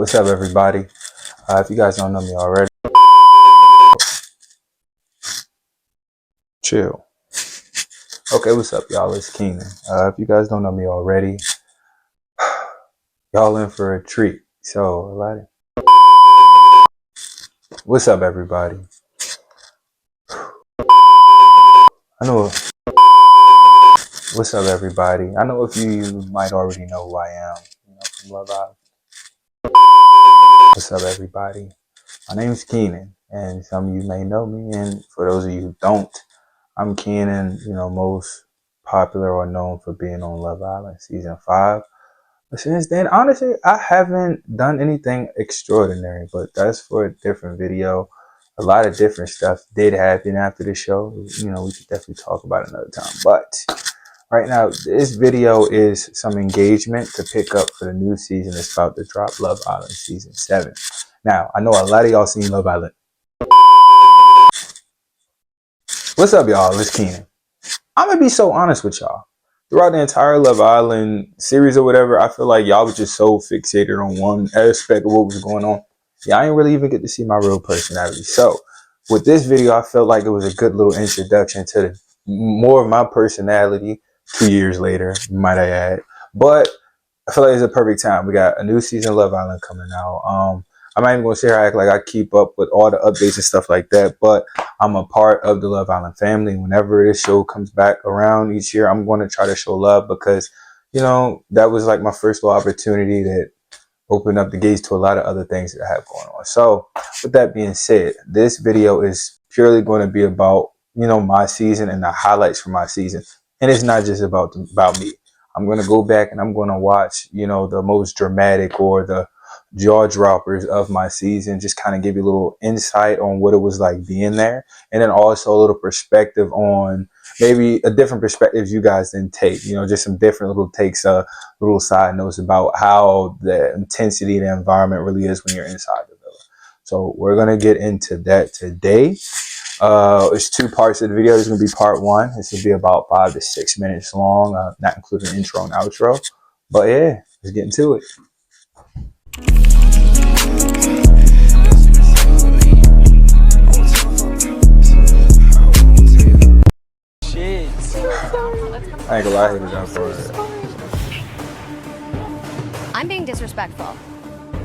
What's up, everybody? If you guys don't know me already, chill. Okay, what's up, y'all? It's Keenan. If you guys don't know me already, y'all in for a treat. So, what's up, everybody? I know. What's up, everybody? I know a few of you might already know who I am. From Love Island. What's up, everybody? My name's Keenan, and some of you may know me, and for those of you who don't, I'm Keenan, most popular or known for being on Love Island Season 5. But since then, honestly, I haven't done anything extraordinary, but that's for a different video. A lot of different stuff did happen after the show. We could definitely talk about it another time. But right now, this video is some engagement to pick up for the new season. It's about to drop, Love Island Season 7. Now, I know a lot of y'all seen Love Island. What's up, y'all? It's Keenan. I'm going to be so honest with y'all. Throughout the entire Love Island series or whatever, I feel like y'all was just so fixated on one aspect of what was going on. Yeah, I didn't really even get to see my real personality. So, with this video, I felt like it was a good little introduction to more of my personality 2 years later, might I add. But I feel like it's a perfect time. We got a new season of Love Island coming out. I'm not even going to sit here and act like I keep up with all the updates and stuff like that, but I'm a part of the Love Island family. Whenever this show comes back around each year, I'm going to try to show love because, that was like my first little opportunity that opened up the gates to a lot of other things that I have going on. So with that being said, this video is purely going to be about, my season and the highlights from my season. And it's not just about me. I'm going to go back and I'm going to watch, the most dramatic or the jaw droppers of my season, just kind of give you a little insight on what it was like being there, and then also a little perspective on maybe a different perspective you guys didn't take, just some different little takes, little side notes about how the intensity of the environment really is when you're inside the villa. So we're going to get into that today. It's 2 parts of the video. There's going to be part 1. This will be about 5 to 6 minutes long, not including intro and outro. But yeah, let's get into it. Shit. I ain't gonna lie, I hated that part. I'm being disrespectful.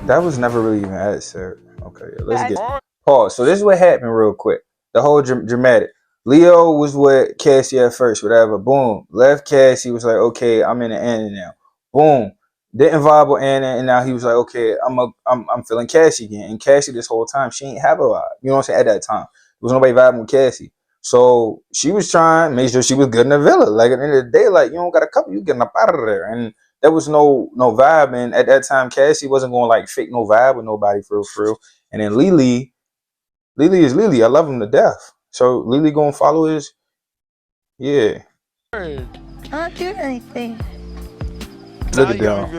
That was never really even added, sir. Okay, let's get pause. So this is what happened real quick. The whole dramatic. Leo was with Cassie at first, whatever. Boom. Left Cassie, was like, okay, I'm in the Anna now. Boom. Didn't vibe with Anna, and now he was like, okay, I'm feeling Cassie again. And Cassie this whole time, she ain't have a vibe. You know what I'm saying? At that time. There was nobody vibing with Cassie. So she was trying to make sure she was good in the villa. Like at the end of the day, like you don't got a couple, you getting up out of there. And there was no vibe. And at that time, Cassie wasn't going to like fake no vibe with nobody for real. And then Lily is Lily. I love him to death. So Lily gonna follow his, yeah. I don't do anything. Look at them.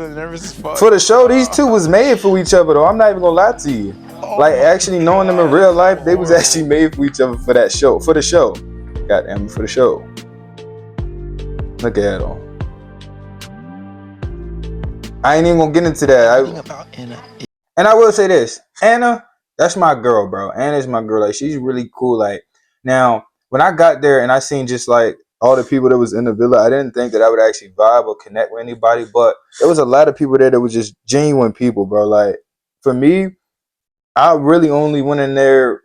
For the show, these two was made for each other, though. I'm not even gonna lie to you. Like actually knowing them in real life, they was actually made for each other for that show. For the show, goddamn, for the show. Look at them. I ain't even gonna get into that. And I will say this, Anna, that's my girl, bro. Anna's my girl. Like she's really cool. Like now, when I got there and I seen just like all the people that was in the villa, I didn't think that I would actually vibe or connect with anybody. But there was a lot of people there that was just genuine people, bro. Like for me, I really only went in there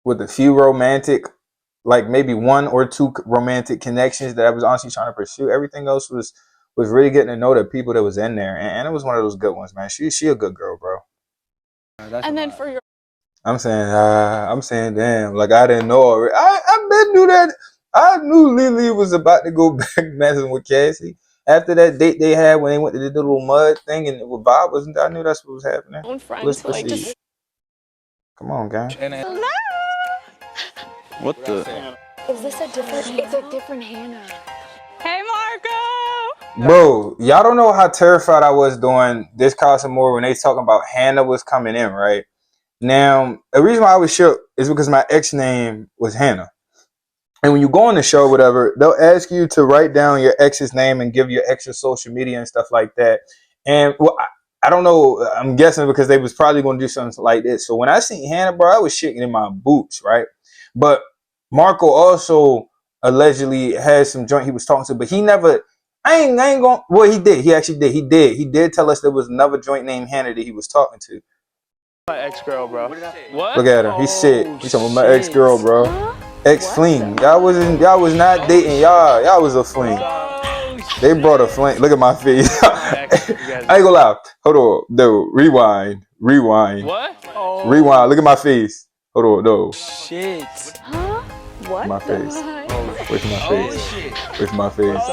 with a few romantic, like maybe 1 or 2 romantic connections that I was honestly trying to pursue. Everything else was really getting to know the people that was in there, and it was one of those good ones, man. She a good girl, bro. And then for your I'm saying, damn, like I didn't know already. I been knew that. I knew Lily was about to go back messing with Cassie after that date they had when they went to the little mud thing and with Bob wasn't. I knew that's what was happening. own friends, Let's like proceed. just Come on, gang. What the? Is this a different Hannah? It's a different Hannah. hey Marco. Bro, y'all don't know how terrified I was doing this costume more when they talking about Hannah was coming in, right? Now, the reason why I was shook is because my ex name was Hannah. And when you go on the show, whatever, they'll ask you to write down your ex's name and give your ex's social media and stuff like that. And well, I don't know. I'm guessing because they was probably going to do something like this. So when I seen Hannah, bro, I was shaking in my boots, right? But Marco also allegedly had some joint he was talking to, but he never. I ain't going. Well, he did. He actually did. He did tell us there was another joint named Hannah that he was talking to. My ex-girl, bro. What? Look at her. He's sick. He's talking about my ex-girl, bro. Ex-fling. Y'all was not dating. Y'all was a fling. They brought a fling. Look at my face. I ain't gonna lie. Hold on. No. Rewind. What? Oh. Rewind. Look at my face. Hold on. No. Shit. Huh? What? My face. Where's my face? Shit. Where's my face?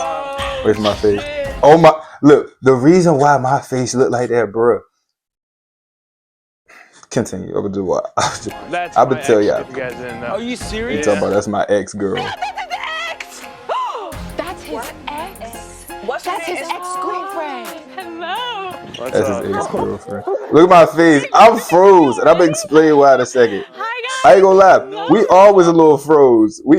Where's my face? Oh my. Look. The reason why my face look like that, bro. Continue. I'm gonna do what? I would tell y'all. You guys didn't know. Are you serious? You talking about that's my ex-girl. That's his ex. That's his ex-girlfriend. Hello. That's his ex-girlfriend. Look at my face. I'm froze, and I'm gonna explain why in a second. Hi guys. I ain't gonna lie. We always a little froze. And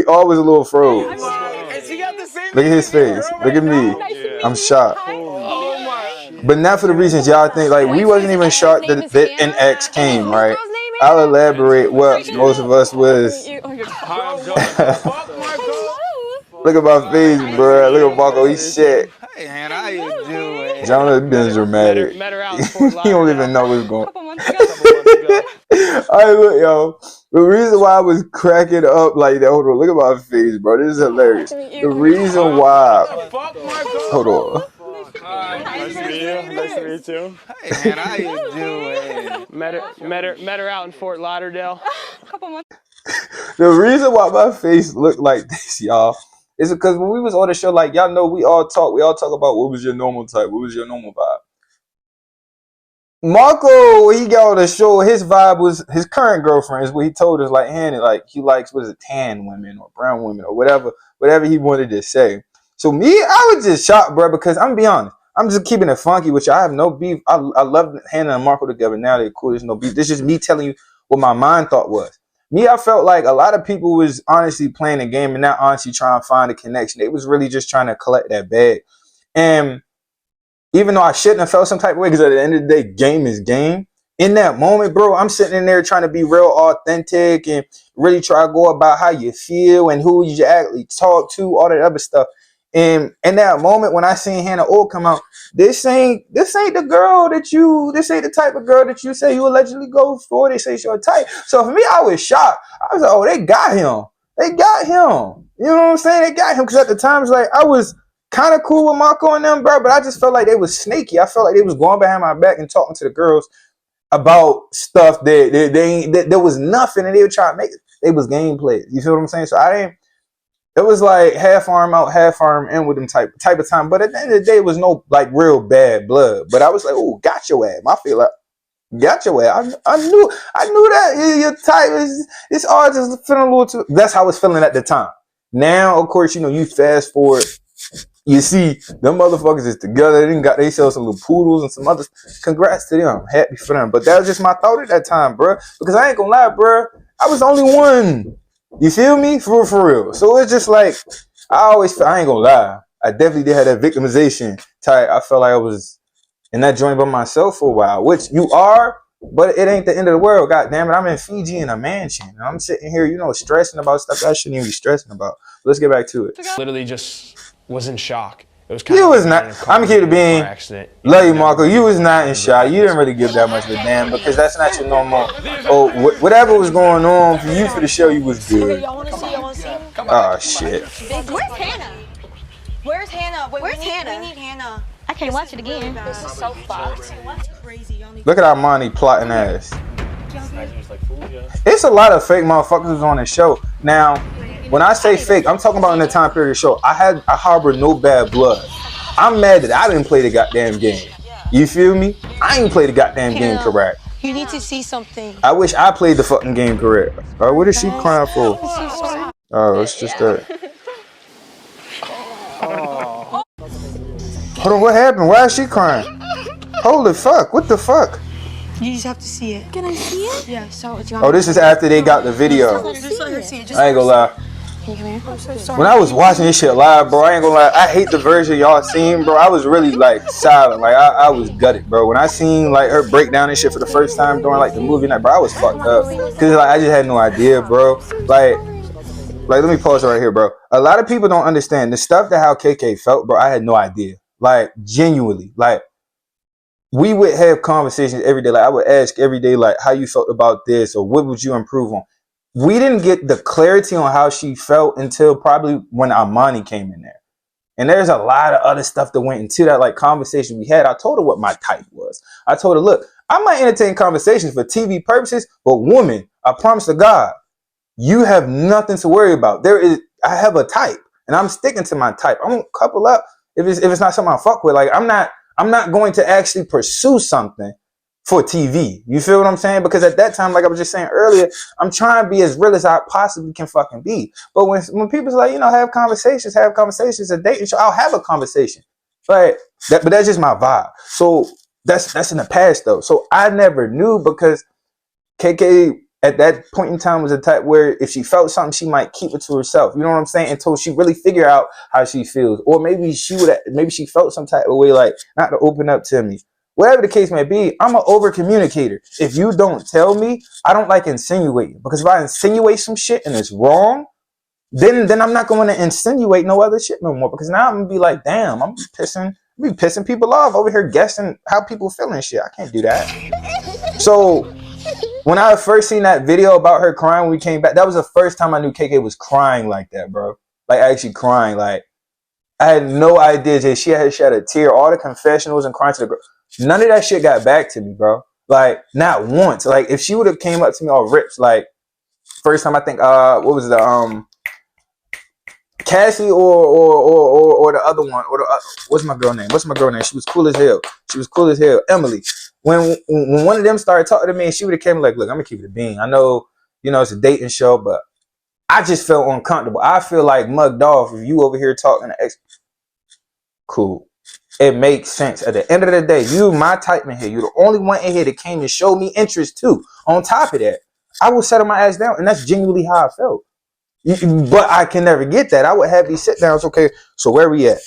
she got the same. Look at his face. Look at me. I'm shocked. Oh my. But not for the reasons y'all think. Like, we wasn't even shocked that an ex came, right? I'll elaborate what most of us was. Look at my face, bro. Look at Marco. He's shit. Hey, Hannah, how you doing? Jonathan been dramatic. Met her out in He Fort don't Lauderdale. even know what's going on. Couple months ago. Alright, look, yo. The reason why I was cracking up like that, hold on, look at my face, bro. This is hilarious. The reason why. Hold on. Nice to meet you. Nice to meet you. Hey, Hannah, how you doing? Met her out in Fort Lauderdale. Couple months. The reason why my face looked like this, y'all, is because when we was on the show, like, y'all know we all talk about what was your normal type, what was your normal vibe. Marco, when he got on the show, his vibe was his current girlfriend is what he told us, like, Hannah, like, he likes, what is it, tan women or brown women or whatever he wanted to say. So me, I was just shocked, bro, because I'm gonna be honest, I'm just keeping it funky with you. I have no beef. I love Hannah and Marco together. Now they're cool. There's no beef. This is just me telling you what my mind thought was. Me, I felt like a lot of people was honestly playing a game and not honestly trying to find a connection. They was really just trying to collect that bag. And even though I shouldn't have felt some type of way, because at the end of the day, game is game. In that moment, bro, I'm sitting in there trying to be real authentic and really try to go about how you feel and who you actually talk to, all that other stuff. And in that moment, when I seen Hannah O come out, this ain't the girl that this ain't the type of girl that you say you allegedly go for. They say she's your type. So for me, I was shocked. I was like, oh, they got him. They got him. You know what I'm saying? They got him. Because at the time, it's like, I was kind of cool with Marco and them, bro, but I just felt like they was sneaky. I felt like they was going behind my back and talking to the girls about stuff that there was nothing, and they were trying to make it. They was gameplay. You feel what I'm saying? So I didn't. It was like half arm out, half arm in with them type of time. But at the end of the day, it was no like real bad blood. But I was like, oh, got your ass. I feel like got your ass. I knew that your type is. It's all just feeling a little too. That's how I was feeling at the time. Now, of course, you fast forward. You see, them motherfuckers is together. They got themselves some little poodles and some others. Congrats to them. Happy for them. But that was just my thought at that time, bro. Because I ain't gonna lie, bro. I was the only one. You feel me? For real. So it's just like, I ain't gonna lie. I definitely did have that victimization type. I felt like I was in that joint by myself for a while, which you are, but it ain't the end of the world. God damn it. I'm in Fiji in a mansion. And I'm sitting here, stressing about stuff I shouldn't even be stressing about. Let's get back to it. Literally just was in shock. It was You was not. I'm here to be. Love you, Marco. You was not in shock. You didn't really give that much of a damn because that's not your normal. Oh, whatever was going on for you for the show, you was good. Y'all want to see? Oh shit. Where's Hannah? Where's Hannah? Wait, Where's we Hannah? need Hannah. I can't watch it again. This is so fucked. Look at Armani plotting ass. It's a lot of fake motherfuckers on the show. Now, when I say fake, I'm talking about in the time period of the show. I harbor no bad blood. I'm mad that I didn't play the goddamn game. You feel me? I ain't play the goddamn game correct. You need to see something. I wish I played the fucking game correct. Alright, what is she crying for? Oh, it's just that. Hold on, what happened? Why is she crying? Holy fuck, what the fuck? You just have to see it. Can I see it? Yeah, so it's Oh, this is after they got the video. Just let her see it. I ain't gonna lie. Can you come here? I'm so sorry. When I was watching this shit live, bro, I ain't gonna lie, I hate the version y'all seen, bro. I was really like silent, like I was gutted, bro. When I seen like her break down and shit for the first time during like the movie night, bro, I was fucked up because like I just had no idea, bro. Like let me pause right here, bro. A lot of people don't understand the stuff that how KK felt, bro. I had no idea, like genuinely, like. We would have conversations every day. Like I would ask every day, like how you felt about this or what would you improve on. We didn't get the clarity on how she felt until probably when Amani came in there. And there's a lot of other stuff that went into that like conversation we had. I told her what my type was. I told her, look, I might entertain conversations for TV purposes, but woman, I promise to God, you have nothing to worry about. I have a type and I'm sticking to my type. I won't couple up if it's not something I fuck with. Like I'm not going to actually pursue something for TV. You feel what I'm saying? Because at that time, like I was just saying earlier, I'm trying to be as real as I possibly can fucking be. But when people's like, have conversations, a dating show, I'll have a conversation. But that's just my vibe. So that's in the past though. So I never knew because KK at that point in time was a type where if she felt something, she might keep it to herself. You know what I'm saying? Until she really figure out how she feels. Or maybe she felt some type of way, like not to open up to me. Whatever the case may be, I'm an over communicator. If you don't tell me, I don't like insinuating. Because if I insinuate some shit and it's wrong, then I'm not going to insinuate no other shit no more. Because now I'm going to be like, damn, I'm pissing people off over here guessing how people feel and shit. I can't do that. So when I first seen that video about her crying when we came back, that was the first time I knew KK was crying like that, bro. Like actually crying. Like I had no idea that she had shed a tear. All the confessionals and crying to the girl. None of that shit got back to me, bro. Like not once. Like if she would have came up to me all ripped, like first time I think what was the Cassie or the other one or what's my girl name? She was cool as hell. Emily. When one of them started talking to me and she would have came like, look, I'm gonna keep it a bean. I know, it's a dating show, but I just felt uncomfortable. I feel like mugged off if you over here talking to ex. Cool. It makes sense. At the end of the day, you my type in here. You're the only one in here that came and showed me interest too. On top of that, I will settle my ass down, and that's genuinely how I felt. But I can never get that. I would have these sit downs. Okay, so where we at?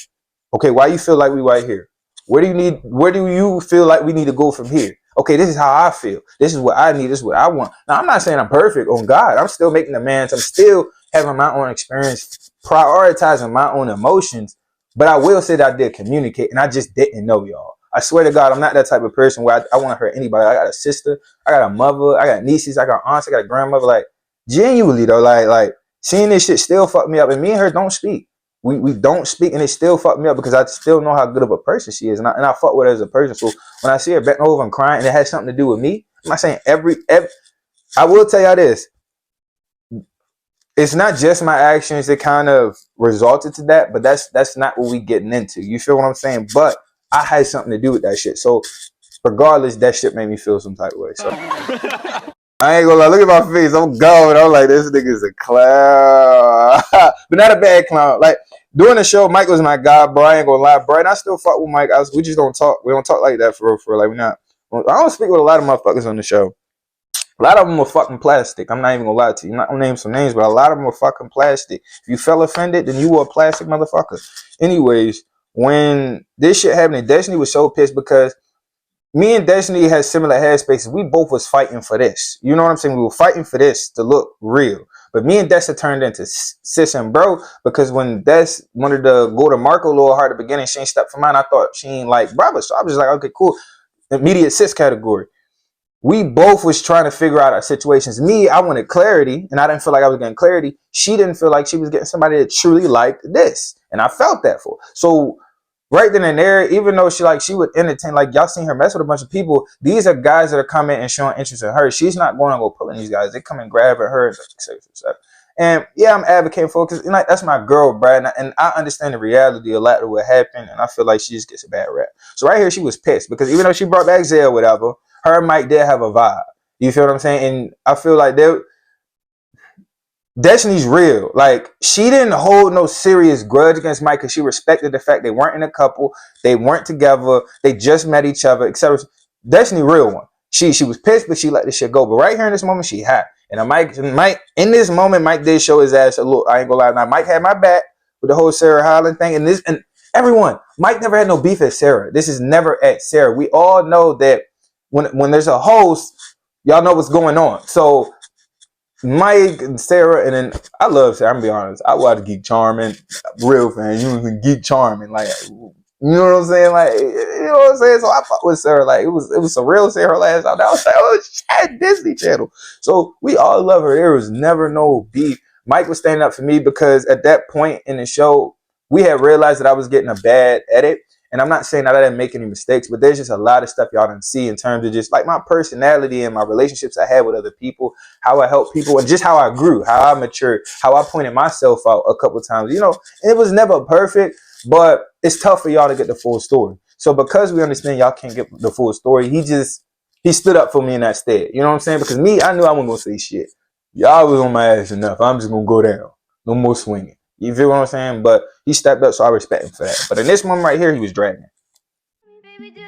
Okay, why you feel like we right here? Where do you feel like we need to go from here? Okay, this is how I feel. This is what I need. This is what I want. Now, I'm not saying I'm perfect on God. I'm still making demands. I'm still having my own experience, prioritizing my own emotions. But I will say that I did communicate, and I just didn't know, y'all. I swear to God, I'm not that type of person where I want to hurt anybody. I got a sister, I got a mother, I got nieces, I got aunts, I got a grandmother. Like, genuinely, though, like seeing this shit still fucked me up. And me and her don't speak. We don't speak, and it still fucked me up because I still know how good of a person she is, and I fuck with her as a person. So when I see her bent over and crying, and it has something to do with me, I'm not saying every. I will tell y'all this: it's not just my actions that kind of resulted to that, but that's not what we getting into. You feel what I'm saying? But I had something to do with that shit. So regardless, that shit made me feel some type of way. So I ain't gonna lie, look at my face. I'm going. I'm like, this nigga's a clown. But not a bad clown. Like, doing the show, Mike was my guy, bro. I ain't gonna lie, bro. And I still fuck with Mike. We just don't talk. We don't talk like that for real. Like, I don't speak with a lot of motherfuckers on the show. A lot of them are fucking plastic. I'm not even gonna lie to you. I'm not gonna name some names, but a lot of them are fucking plastic. If you felt offended, then you were a plastic motherfucker. Anyways, when this shit happened, Destiny was so pissed because me and Destiny had similar headspaces. We both was fighting for this. You know what I'm saying? We were fighting for this to look real. But me and Destiny turned into sis and bro because when Des wanted to go to Marco a little hard at the beginning, she ain't stepped for mine. I thought she ain't like brother. So I was just like, okay, cool. Immediate sis category. We both was trying to figure out our situations. Me, I wanted clarity, and I didn't feel like I was getting clarity. She didn't feel like she was getting somebody that truly liked this. And I felt that for her. So right then and there, even though she would entertain, like y'all seen her mess with a bunch of people, these are guys that are coming and showing interest in her. She's not going to go pulling these guys. They come and grab at her and stuff. And yeah, I'm advocating for it because that's my girl, Brad, and I understand the reality of what would happen, and I feel like she just gets a bad rap. So right here, she was pissed because even though she brought back Zay or whatever, her and Mike did have a vibe. You feel what I'm saying? And I feel like Destiny's real. Like, she didn't hold no serious grudge against Mike because she respected the fact they weren't in a couple, they weren't together, they just met each other, etc. Destiny real one. She was pissed, but she let this shit go. But right here in this moment, she hot. And Mike, in this moment, Mike did show his ass a little. I ain't gonna lie. Now, Mike had my back with the whole Sarah Hyland thing, and everyone, Mike never had no beef at Sarah. This is never at Sarah. We all know that when there's a host, y'all know what's going on. So Mike and Sarah, and then I love Sarah. I'm gonna be honest. I watch Geek Charming, real fan. You can Geek Charming, like, you know what I'm saying? Like, you know what I'm saying? So I fought with Sarah. Like, it was some real Sarah last time. I was like, oh, shit, Disney Channel. So we all love her. There was never no beef. Mike was standing up for me because at that point in the show, we had realized that I was getting a bad edit. And I'm not saying that I didn't make any mistakes, but there's just a lot of stuff y'all didn't see in terms of just like my personality and my relationships I had with other people, how I helped people, and just how I grew, how I matured, how I pointed myself out a couple of times. You know, it was never perfect, but it's tough for y'all to get the full story. So because we understand y'all can't get the full story, he stood up for me in that stead. You know what I'm saying? Because me, I knew I wasn't going to say shit. Y'all was on my ass enough. I'm just going to go down. No more swinging. You feel what I'm saying? But he stepped up, so I respect him for that. But in this moment right here, he was dragging. Baby, do